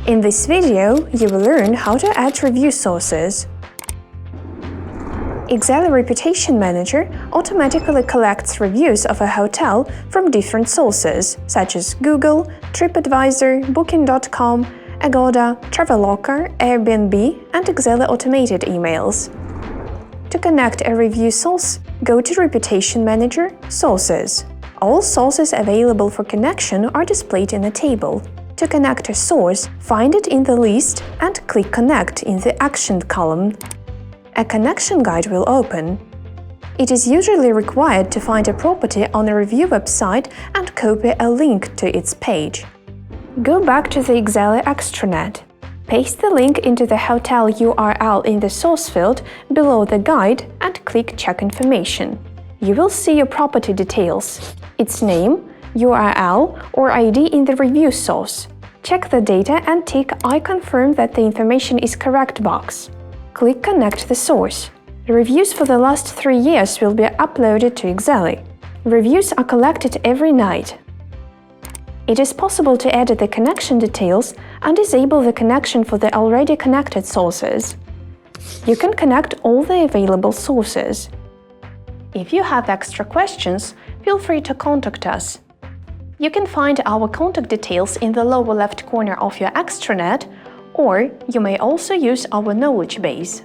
In this video, you will learn how to add review sources. Exely Reputation Manager automatically collects reviews of a hotel from different sources, such as Google, TripAdvisor, Booking.com, Agoda, Traveloka, Airbnb, and Exely automated emails. To connect a review source, go to Reputation Manager, Sources. All sources available for connection are displayed in a table. To connect a source, find it in the list and click Connect in the Actioned column. A connection guide will open. It is usually required to find a property on a review website and copy a link to its page. Go back to the Exely Extranet. Paste the link into the hotel URL in the source field below the guide and click Check Information. You will see your property details, its name, URL or ID in the review source. Check the data and tick I confirm that the information is correct box. Click Connect the source. Reviews for the last 3 years will be uploaded to Exely. Reviews are collected every night. It is possible to edit the connection details and disable the connection for the already connected sources. You can connect all the available sources. If you have extra questions, feel free to contact us. You can find our contact details in the lower left corner of your extranet, or you may also use our knowledge base.